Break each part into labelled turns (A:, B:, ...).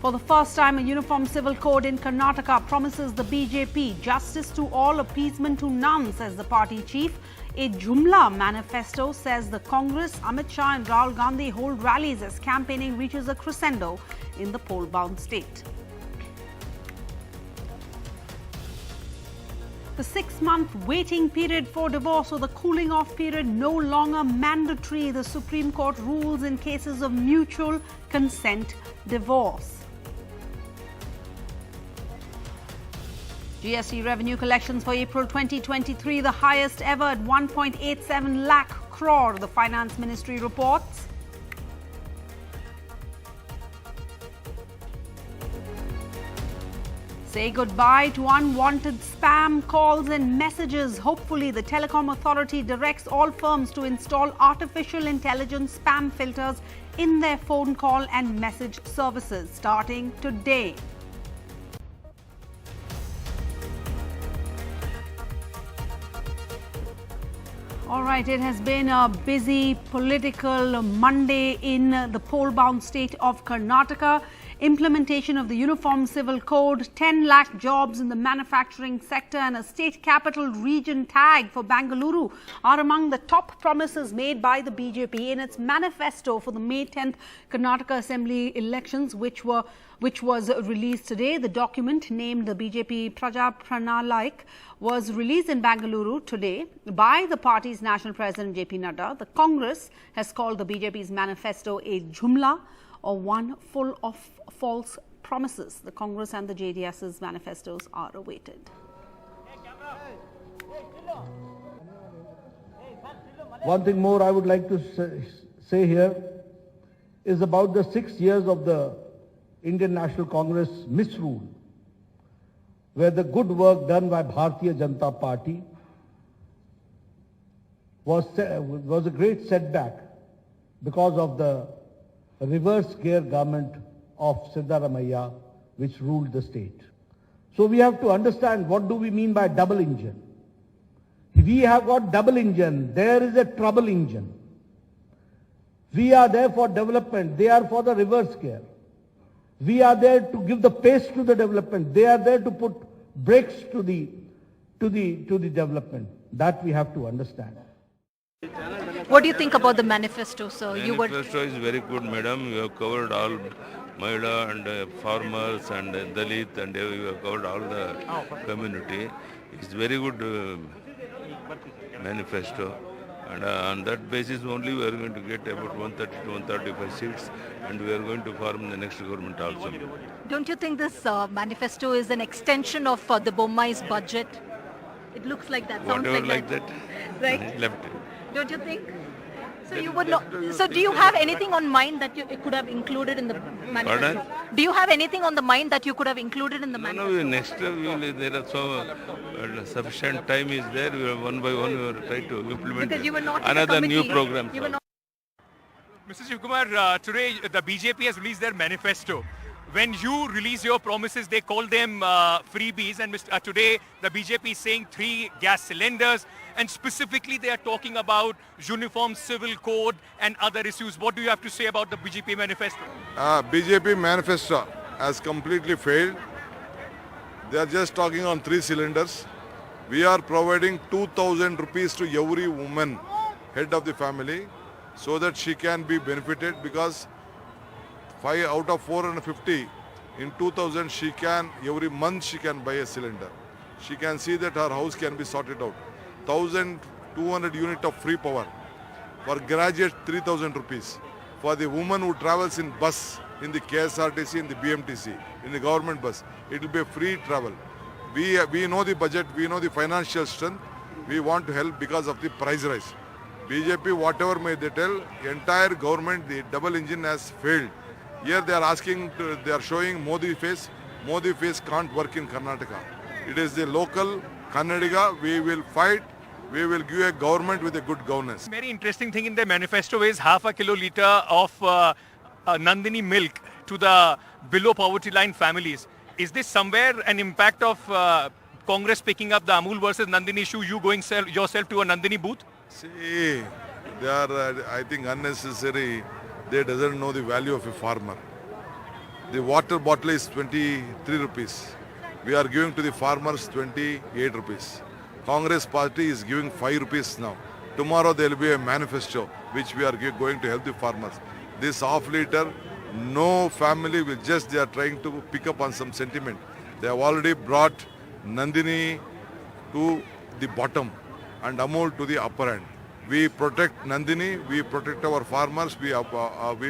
A: For the first time, a uniform civil code in Karnataka promises the BJP justice to all, appeasement to none, says the party chief. A Jumla manifesto says the Congress, Amit Shah and Rahul Gandhi hold rallies as campaigning reaches a crescendo in the poll-bound state. The 6-month waiting period for divorce or the cooling off period no longer mandatory. The Supreme Court rules in cases of mutual consent divorce. GST revenue collections for April 2023, the highest ever at 1.87 lakh crore, the Finance Ministry reports. Say goodbye to unwanted spam calls and messages. Hopefully, the Telecom Authority directs all firms to install artificial intelligence spam filters in their phone call and message services starting today. All right, it has been a busy political Monday in the poll-bound state of Karnataka. Implementation of the Uniform Civil Code, 10 lakh jobs in the manufacturing sector and a state capital region tag for Bengaluru are among the top promises made by the BJP in its manifesto for the May 10th Karnataka Assembly elections, which was released today. The document, named the BJP Praja Pranalike, was released in Bengaluru today by the party's national president JP Nadda. The Congress has called the BJP's manifesto a Jumla, or one full of false promises. The Congress and the JDS's manifestos are awaited.
B: One thing more I would like to say here is about the 6 years of the Indian National Congress misrule, where the good work done by Bharatiya Janata Party was a great setback because of the reverse gear government of Siddaramaiah, which ruled the state. So we have to understand, what do we mean by double engine? We have got double engine. There is a trouble engine. We are there for development. They are for the reverse gear. We are there to give the pace to the development. They are there to put brakes to the development. That we have to understand.
C: What do you think about the manifesto, sir?
D: Manifesto is very good, madam. You have covered all Mahila and farmers and Dalit, and you have covered all the community. It's very good manifesto. And on that basis only we are going to get about 130 to 135 seats, and we are going to form the next government also.
C: Don't you think this manifesto is an extension of the Bommai's budget? It looks like that.
D: Whatever
C: sounds like
D: that.
C: Right?
D: Left.
C: Don't you think? So you would not. So do you have anything on mind that you could have included in the manifesto?
D: Pardon?
C: Do you have anything on the mind that you could have included in the manifesto?
D: No, next there are so sufficient time is there. We are one by one we will try to implement
C: Because you were not in the
D: another new
C: committee.
D: program.
C: You were not.
E: Mr. Shivkumar, today the BJP has released their manifesto. When you release your promises, they call them freebies, and today the BJP is saying 3 gas cylinders, and specifically they are talking about uniform civil code and other issues. What do you have to say about the BJP manifesto?
F: BJP manifesto has completely failed. They are just talking on 3 cylinders. We are providing 2,000 rupees to every woman, head of the family, so that she can be benefited, because 5 out of 450 in 2000 she can, every month she can buy a cylinder. She can see that her house can be sorted out. 1,200 unit of free power. For graduates, 3,000 rupees. For the woman who travels in bus, in the KSRTC, in the BMTC, in the government bus, it will be a free travel. We know the budget, we know the financial strength. We want to help because of the price rise. BJP, whatever may they tell, entire government, the double engine has failed. Here they are asking, they are showing Modi face. Modi face can't work in Karnataka. It is the local Kannadiga. We will fight. We will give a government with a good governance.
E: Very interesting thing in their manifesto is half a kiloliter of Nandini milk to the below poverty line families. Is this somewhere an impact of Congress picking up the Amul versus Nandini issue, you going yourself to a Nandini booth?
F: See, they are, I think, unnecessary. They doesn't know the value of a farmer. The water bottle is 23 rupees. We are giving to the farmers 28 rupees. Congress party is giving 5 rupees now. Tomorrow there will be a manifesto which we are going to help the farmers. This half liter, no family will just, they are trying to pick up on some sentiment. They have already brought Nandini to the bottom and Amul to the upper end. We protect Nandini, we protect our farmers, we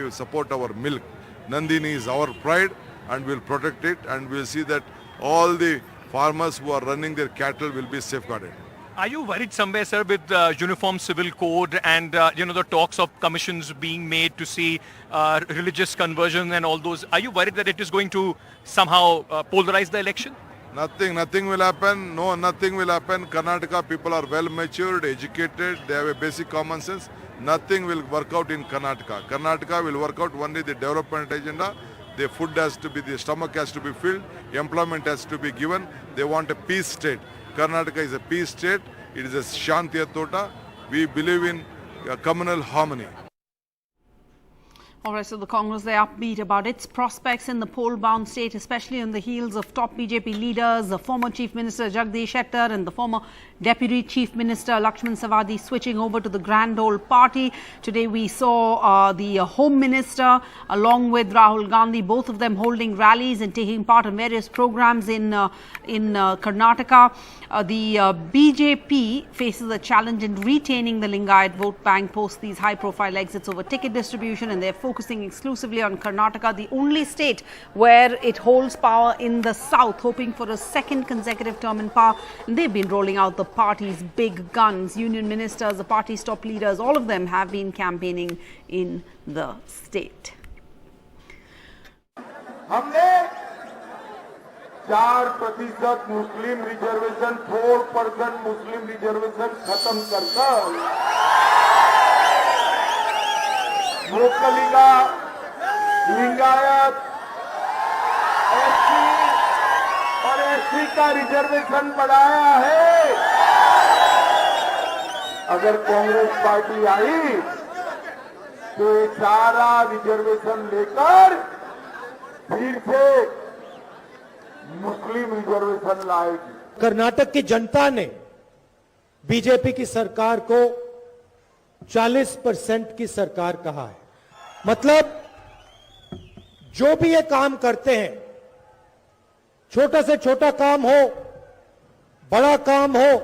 F: support our milk. Nandini is our pride and we will protect it, and we will see that all the farmers who are running their cattle will be safeguarded.
E: Are you worried somewhere, sir, with the Uniform Civil Code and the talks of commissions being made to see religious conversion and all those? Are you worried that it is going to somehow polarize the election?
F: Nothing will happen. No, nothing will happen. Karnataka people are well matured, educated. They have a basic common sense. Nothing will work out in Karnataka. Karnataka will work out only the development agenda. The food has to be, the stomach has to be filled. Employment has to be given. They want a peace state. Karnataka is a peace state. It is a Shanti Tota. We believe in communal harmony.
A: All right, so the Congress, they're upbeat about its prospects in the poll-bound state, especially on the heels of top BJP leaders, the former Chief Minister Jagdish Shettar and the former Deputy Chief Minister Lakshman Sawadi switching over to the Grand Old Party. Today we saw the Home Minister along with Rahul Gandhi, both of them holding rallies and taking part in various programs in Karnataka. The BJP faces a challenge in retaining the Lingayat vote bank post these high-profile exits over ticket distribution, and they're focusing exclusively on Karnataka, the only state where it holds power in the south, hoping for a second consecutive term in power. And they've been rolling out the party's big guns. Union ministers, the party's top leaders, all of them have been campaigning in the state.
G: हमने 4% मुस्लिम reservation, 4% मुस्लिम reservation खत्म कर लोकलिगा, Lingayat, SC और ST का reservation बढ़ाया है। अगर Congress party आई तो ये सारा रिजर्वेशन लेकर फिर से मुस्लिम रिजर्वेशन लाएगी।
H: कर्नाटक की जनता ने बीजेपी की सरकार को 40% की सरकार कहा है। मतलब जो भी ये काम करते हैं, छोटा से छोटा काम हो, बड़ा काम हो,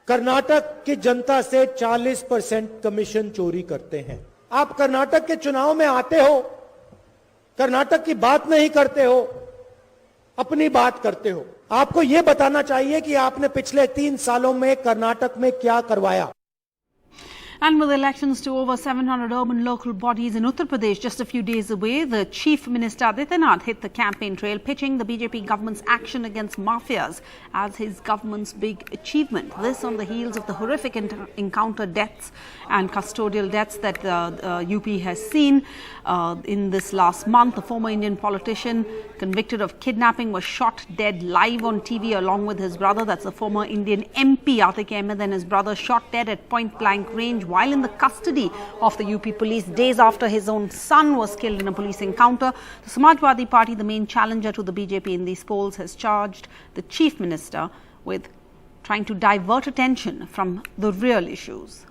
H: कर्नाटक की जनता से 40% कमीशन चोरी करते हैं। आप कर्नाटक के चुनाव में आते हो, कर्नाटक की बात नहीं करते हो, अपनी बात करते हो। आपको यह बताना चाहिए कि आपने पिछले 3 सालों में कर्नाटक में क्या करवाया।
A: And with elections to over 700 urban local bodies in Uttar Pradesh just a few days away, the Chief Minister Aditya Nadda hit the campaign trail, pitching the BJP government's action against mafias as his government's big achievement. This on the heels of the horrific encounter deaths and custodial deaths that UP has seen in this last month. The former Indian politician convicted of kidnapping was shot dead live on TV along with his brother. That's the former Indian MP Atiq Ahmed and his brother, shot dead at point blank range while in the custody of the UP police days after his own son was killed in a police encounter. The Samajwadi Party, the main challenger to the BJP in these polls, has charged the Chief Minister with trying to divert attention from the real issues.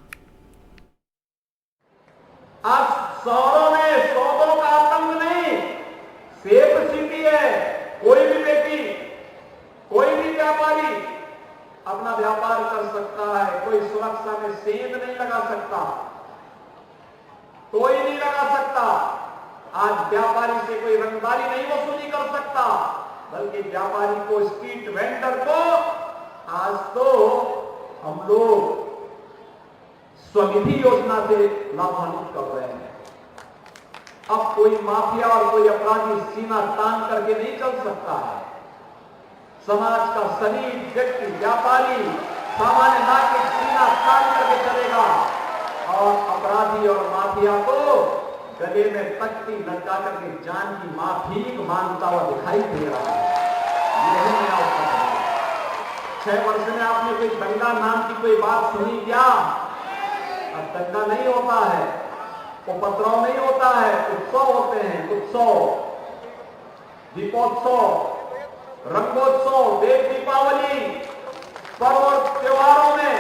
G: आज शहरों में सौदों का आतंक नहीं, safe city है। कोई भी व्यक्ति, कोई भी व्यापारी अपना व्यापार कर सकता है। कोई सुरक्षा में सेंध नहीं लगा सकता, कोई नहीं लगा सकता। आज व्यापारी से कोई रंगदारी नहीं वसूली कर सकता, बल्कि व्यापारी को, स्ट्रीट वेंडर को आज तो हम लोग स्वनिधि योजना से लाभान्वित कर रहे हैं। अब कोई माफिया और कोई अपराधी सीना तान करके नहीं चल सकता है। समाज का शरीफ व्यक्ति, व्यापारी सामान्य नागरिक सीना तान करके चलेगा और अपराधी और माफिया को गले में तख्ती लटका करके जान की माफीक मांगता हुआ दिखाई दे रहा है। यही नया उत्तर है। 6 वर्ष में आपने कोई दंगा नाम की कोई बात सुनी क्या? अब दंगा नहीं होता है, उपद्रव नहीं होता है, उत्सव होते हैं। उत्सव दीपोत्सव, रंगोत्सव, देव दीपावली, पर्व और त्योहारों में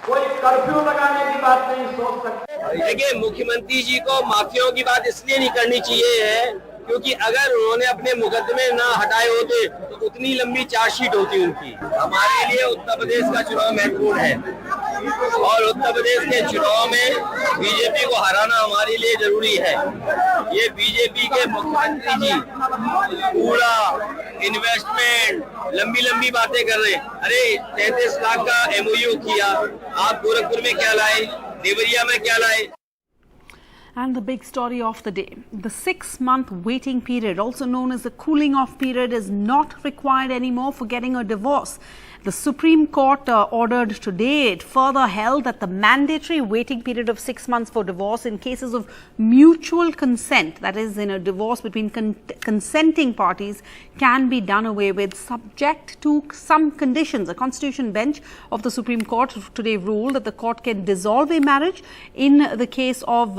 G: कोई कर्फ्यू लगाने की बात नहीं सोच सकते।
I: देखिए, मुख्यमंत्री जी को माफियाओं की बात इसलिए नहीं करनी चाहिए है क्योंकि अगर उन्होंने अपने मुकदमे ना हटाए होते तो उतनी लंबी चार्जशीट होती उनकी। हमारे लिए उत्तर प्रदेश का चुनाव महत्वपूर्ण है और उत्तर प्रदेश के चुनाव में बीजेपी को हराना हमारे लिए जरूरी है। ये बीजेपी के मुख्यमंत्री जी पूरा इन्वेस्टमेंट लंबी लंबी बातें कर रहे हैं। अरे 33 लाख का MOU किया, आप गोरखपुर में क्या लाए, देवरिया में क्या लाए?
A: And the big story of the day. The 6-month waiting period, also known as the cooling off period, is not required anymore for getting a divorce. The Supreme Court ordered today, it further held that the mandatory waiting period of 6 months for divorce in cases of mutual consent, that is in a divorce between consenting parties, can be done away with subject to some conditions. A constitution bench of the Supreme Court today ruled that the court can dissolve a marriage in the case of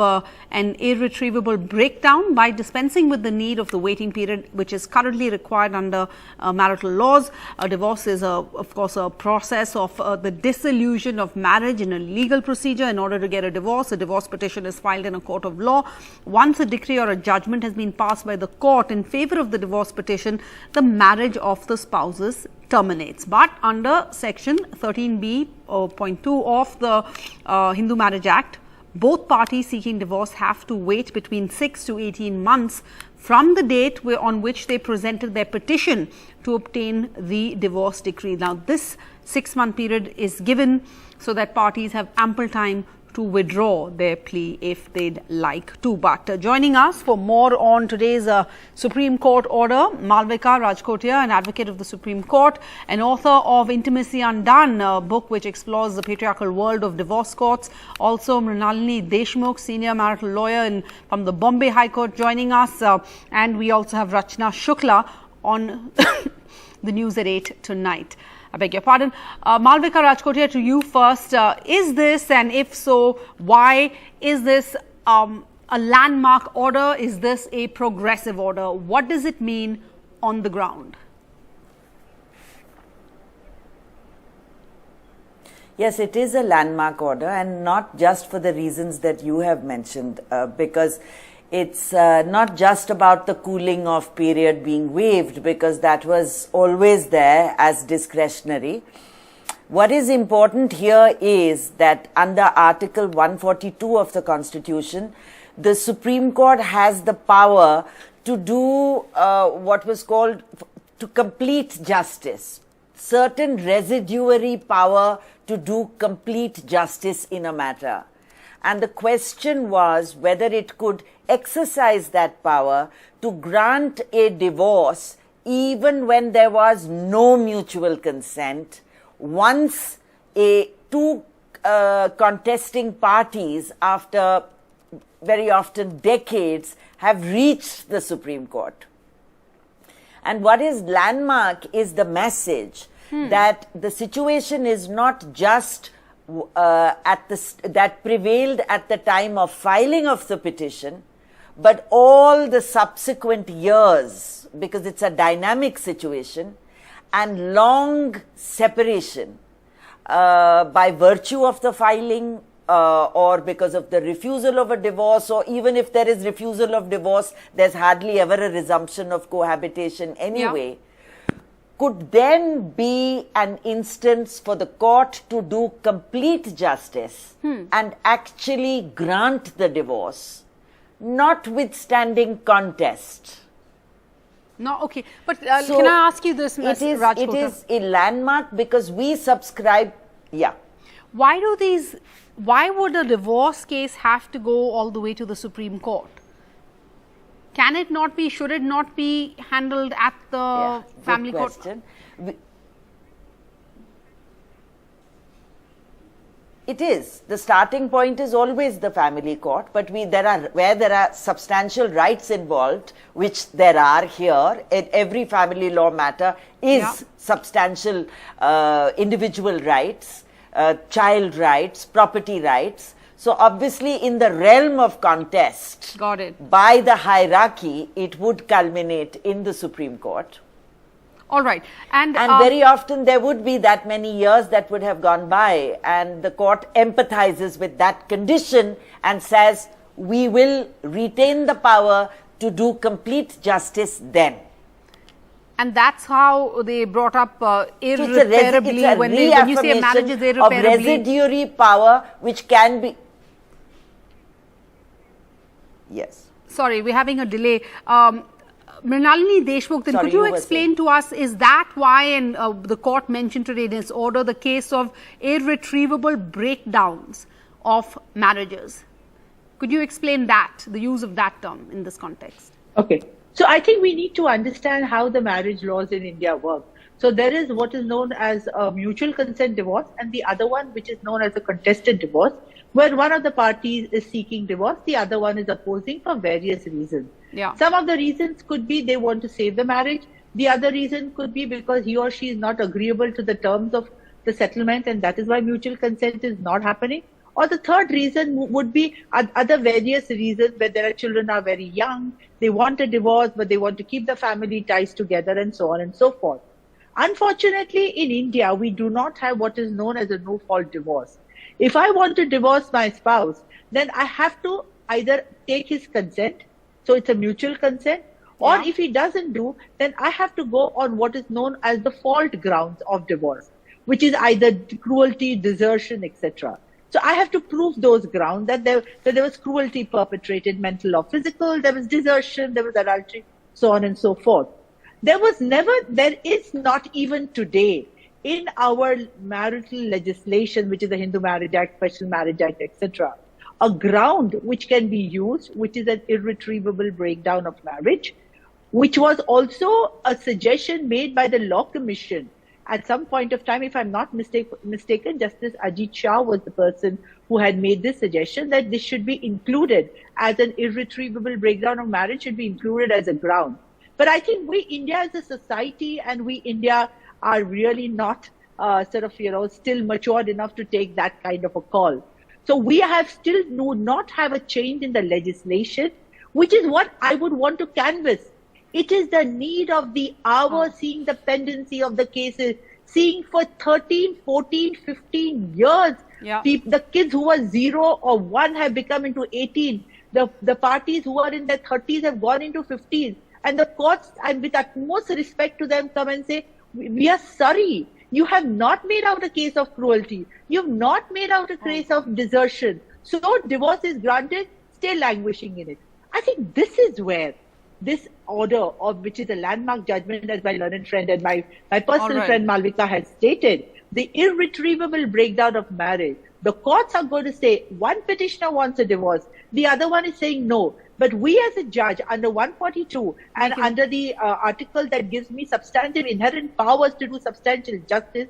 A: an irretrievable breakdown by dispensing with the need of the waiting period, which is currently required under marital laws. A divorce is of course a process of the dissolution of marriage in a legal procedure. In order to get a divorce petition is filed in a court of law. Once a decree or a judgment has been passed by the court in favor of the divorce petition, the marriage of the spouses terminates. But under section 13B.2 of the Hindu Marriage Act, both parties seeking divorce have to wait between 6 to 18 months from the date on which they presented their petition to obtain the divorce decree. Now, this 6-month period is given so that parties have ample time to withdraw their plea if they'd like to. But joining us for more on today's Supreme Court order, Malvika Rajkotia, an advocate of the Supreme Court, an author of Intimacy Undone, a book which explores the patriarchal world of divorce courts. Also, Mrinalini Deshmukh, senior marital lawyer from the Bombay High Court, joining us. And we also have Rachna Shukla on the news at 8 tonight. I beg your pardon. Malvika Rajkotia, to you first. Is this, and if so, why is this a landmark order? Is this a progressive order? What does it mean on the ground?
J: Yes, it is a landmark order, and not just for the reasons that you have mentioned, because it's not just about the cooling off period being waived, because that was always there as discretionary. What is important here is that under Article 142 of the Constitution, the Supreme Court has the power to do what was called to complete justice, certain residuary power to do complete justice in a matter. And the question was whether it could exercise that power to grant a divorce even when there was no mutual consent, once two contesting parties, after very often decades, have reached the Supreme Court. And what is landmark is the message that the situation is not just that prevailed at the time of filing of the petition, but all the subsequent years, because it's a dynamic situation, and long separation by virtue of the filing or because of the refusal of a divorce, or even if there is refusal of divorce, there's hardly ever a resumption of cohabitation anyway. Yeah. Could then be an instance for the court to do complete justice and actually grant the divorce, notwithstanding contest.
A: No, okay. But so can I ask you this, Ms. Rajkotia?
J: It is a landmark because we subscribe,
A: Why would a divorce case have to go all the way to the Supreme Court? Can it not be, should it not be handled at the family court?
J: It is. The starting point is always the family court, but where there are substantial rights involved, which there are here, in every family law matter is substantial individual rights, child rights, property rights. So obviously in the realm of contest,
A: Got it.
J: by the hierarchy, it would culminate in the Supreme Court.
A: All right. And
J: very often there would be that many years that would have gone by, and the court empathizes with that condition and says, we will retain the power to do complete justice then.
A: And that's how they brought up irreparably,
J: it's a
A: when you say a marriage is irreparably.
J: Of residuary power which can be... Yes.
A: Sorry, we're having a delay. Mrinalini Deshmukh, then
J: Sorry,
A: could you
J: you were
A: explain to us, is that why, and the court mentioned today in its order, the case of irretrievable breakdowns of marriages? Could you explain that, the use of that term in this context?
K: Okay. So I think we need to understand how the marriage laws in India work. So there is what is known as a mutual consent divorce, and the other one which is known as a contested divorce, where one of the parties is seeking divorce, the other one is opposing for various reasons.
A: Yeah.
K: Some of the reasons could be they want to save the marriage. The other reason could be because he or she is not agreeable to the terms of the settlement, and that is why mutual consent is not happening. Or the third reason would be other various reasons where their children are very young, they want a divorce, but they want to keep the family ties together, and so on and so forth. Unfortunately, in India, we do not have what is known as a no-fault divorce. If I want to divorce my spouse, then I have to either take his consent, so it's a mutual consent, or if he doesn't do, then I have to go on what is known as the fault grounds of divorce, which is either cruelty, desertion, etc. So I have to prove those grounds, that there was cruelty perpetrated, mental or physical, there was desertion, there was adultery, so on and so forth. There is not even today in our marital legislation, which is the Hindu Marriage Act, Special Marriage Act, etc., a ground which can be used, which is an irretrievable breakdown of marriage, which was also a suggestion made by the Law Commission. At some point of time, if I'm not mistaken, Justice Ajit Shah was the person who had made this suggestion that this should be included as an irretrievable breakdown of marriage, should be included as a ground. But I think we, India as a society, and we, India, are really not still matured enough to take that kind of a call. So we have still do not have a change in the legislation, which is what I would want to canvass. It is the need of the hour, seeing the pendency of the cases, seeing for 13, 14, 15 years, the kids who were 0 or 1 have become into 18. The parties who are in their 30s have gone into 50s. And the courts, and with utmost respect to them, come and say, we are sorry. You have not made out a case of cruelty. You have not made out a case of desertion. So divorce is granted, stay languishing in it. I think this is where this order, of which is a landmark judgment, as my learned friend and my personal friend Malvika has stated, the irretrievable breakdown of marriage. The courts are going to say one petitioner wants a divorce, the other one is saying no. But we as a judge under 142 and under the article that gives me substantive inherent powers to do substantial justice,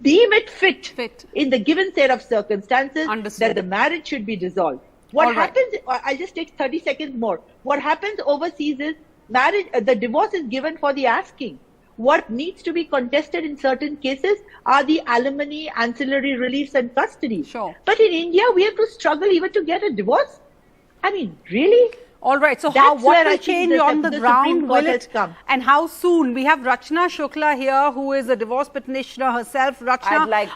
K: deem it fit in the given set of circumstances that the marriage should be dissolved. What happens, I'll just take 30 seconds more. What happens overseas is marriage, the divorce is given for the asking. What needs to be contested in certain cases are the alimony, ancillary reliefs and custody.
A: Sure.
K: But in India, we have to struggle even to get a divorce. I mean, really?
A: All right. So what will change on the ground? Will it come? And how soon? We have Rachna Shukla here, who is a divorce petitioner herself. Rachna,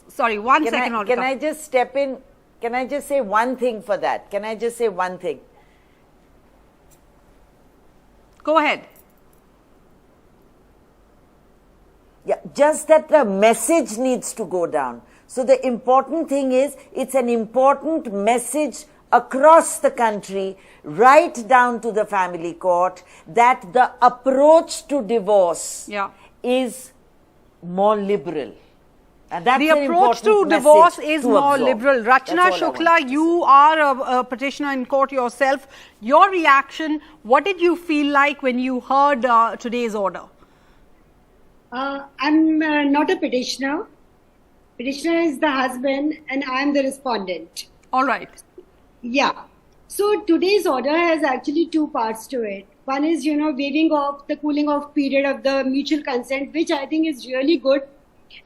A: sorry, one second.
J: Can I just step in? Can I just say one thing for that? Can I just say one thing?
A: Go ahead.
J: Yeah, just that the message needs to go down. So the important thing is, it's an important message across the country, right down to the family court, that the approach to divorce is more liberal. And that's
A: the approach to divorce is more liberal. Rachna Shukla, you are a petitioner in court yourself. Your reaction, what did you feel like when you heard today's order?
L: I'm not a petitioner. Petitioner is the husband and I'm the respondent.
A: All right.
L: Yeah. So today's order has actually two parts to it. One is, waiving off the cooling off period of the mutual consent, which I think is really good.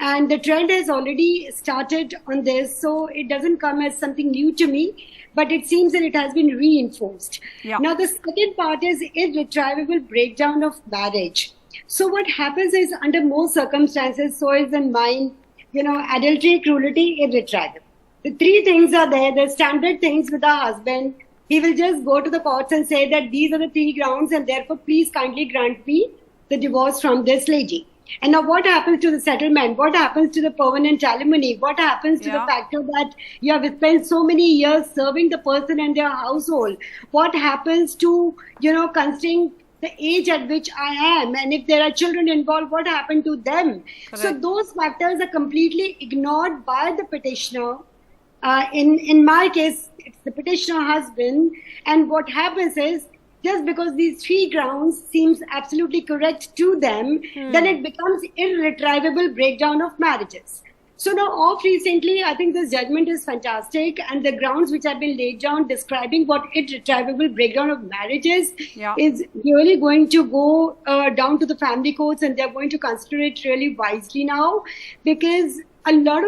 L: And the trend has already started on this, so it doesn't come as something new to me, but it seems that it has been reinforced.
A: Yeah.
L: Now, the second part is irretrievable breakdown of marriage. So what happens is, under most circumstances, so is in mine, adultery, cruelty, irretrievable. The three things are there, the standard things with our husband. He will just go to the courts and say that these are the three grounds and therefore please kindly grant me the divorce from this lady. And now what happens to the settlement? What happens to the permanent alimony? What happens to the factor that you have spent so many years serving the person and their household? What happens to, considering the age at which I am, and if there are children involved, what happened to them? Correct. So those factors are completely ignored by the petitioner. In my case, it's the petitioner husband, and what happens is, just because these three grounds seems absolutely correct to them, then it becomes irretrievable breakdown of marriages. So now, of recently, I think this judgment is fantastic, and the grounds which have been laid down describing what irretrievable breakdown of marriages is really going to go down to the family courts, and they're going to consider it really wisely now, because a lot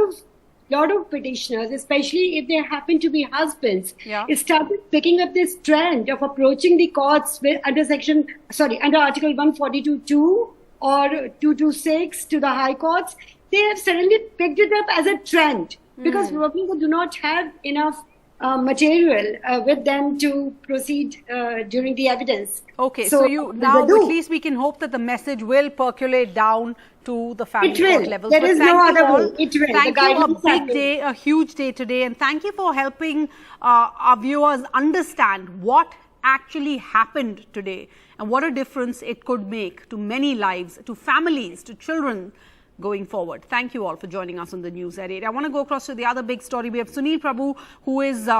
L: of petitioners, especially if they happen to be husbands, started picking up this trend of approaching the courts under Article 142(2) or 226 to the High Courts. They have suddenly picked it up as a trend because probably they do not have enough material with them to proceed during the evidence.
A: Okay, so now at least we can hope that the message will percolate down to the family court levels.
L: There is no other way. It will.
A: Thank you. A big day, a huge day today, and thank you for helping our viewers understand what actually happened today and what a difference it could make to many lives, to families, to children going forward. Thank you all for joining us on the News at 8. I want to go across to the other big story. We have Sunil Prabhu, who is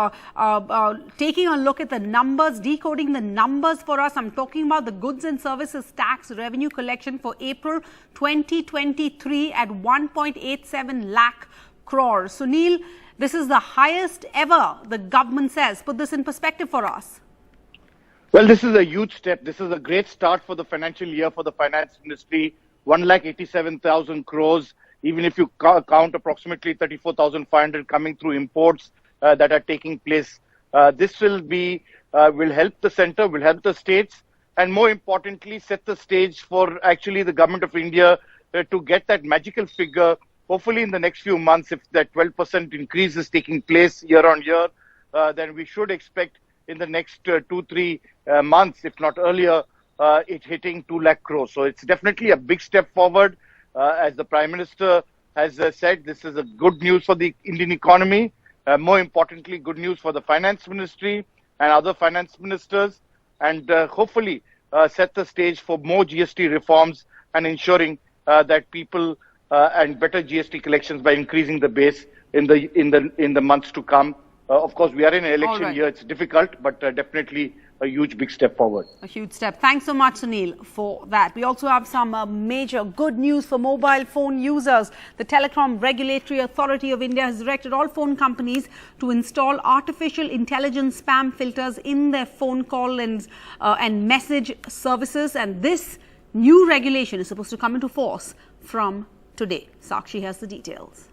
A: taking a look at the numbers, decoding the numbers for us. I'm talking about the goods and services tax revenue collection for April 2023 at 1.87 lakh crores. Sunil, this is the highest ever, the government says. Put this in perspective for us.
M: Well, this is a huge step. This is a great start for the financial year for the finance industry. 1,87,000 crores, even if you count approximately 34,500 coming through imports that are taking place. This will help the center, will help the states, and more importantly, set the stage for actually the government of India to get that magical figure. Hopefully in the next few months, if that 12% increase is taking place year on year, then we should expect in the next 2-3 months, if not earlier, it hitting 2 lakh crores. So it's definitely a big step forward. As the Prime Minister has said, this is a good news for the Indian economy. More importantly, good news for the finance ministry and other finance ministers, and hopefully set the stage for more GST reforms and ensuring that people and better GST collections by increasing the base in the months to come. Of course, we are in an election year. It's difficult, but definitely a huge big step forward.
A: A huge step. Thanks so much, Sunil, for that. We also have some major good news for mobile phone users. The Telecom Regulatory Authority of India has directed all phone companies to install artificial intelligence spam filters in their phone call and message services. And this new regulation is supposed to come into force from today. Sakshi has the details.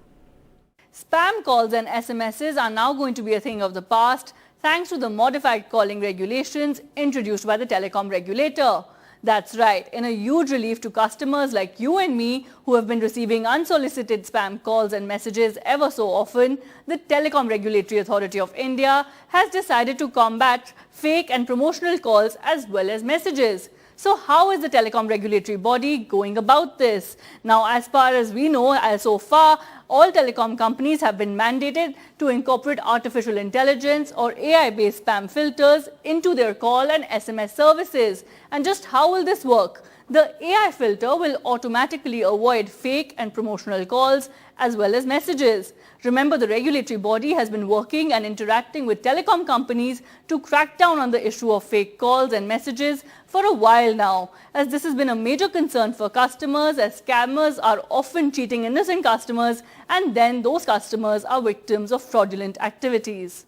N: Spam calls and SMSs are now going to be a thing of the past, thanks to the modified calling regulations introduced by the telecom regulator. That's right, in a huge relief to customers like you and me who have been receiving unsolicited spam calls and messages ever so often, the Telecom Regulatory Authority of India has decided to combat fake and promotional calls as well as messages. So how is the telecom regulatory body going about this? Now, as far as we know, so far, all telecom companies have been mandated to incorporate artificial intelligence or AI-based spam filters into their call and SMS services. And just how will this work? The AI filter will automatically avoid fake and promotional calls as well as messages. Remember, the regulatory body has been working and interacting with telecom companies to crack down on the issue of fake calls and messages for a while now, as this has been a major concern for customers, as scammers are often cheating innocent customers and then those customers are victims of fraudulent activities.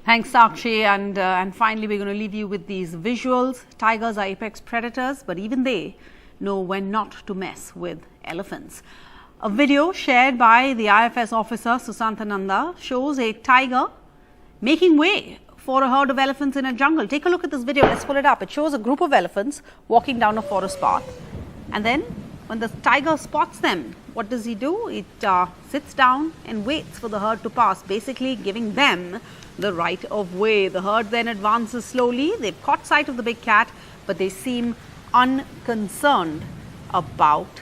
A: Thanks, Sakshi. And finally, we're going to leave you with these visuals. Tigers are apex predators, but even they know when not to mess with elephants. A video shared by the IFS officer Susantha Nanda shows a tiger making way for a herd of elephants in a jungle. Take a look at this video. Let's pull it up. It shows a group of elephants walking down a forest path. And then when the tiger spots them, what does he do? It sits down and waits for the herd to pass, basically giving them the right of way. The herd then advances slowly. They've caught sight of the big cat, but they seem unconcerned about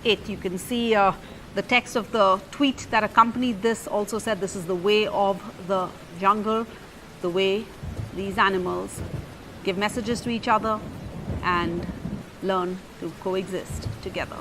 A: it. You can see the text of the tweet that accompanied this also said this is the way of the jungle, the way these animals give messages to each other and learn to coexist together.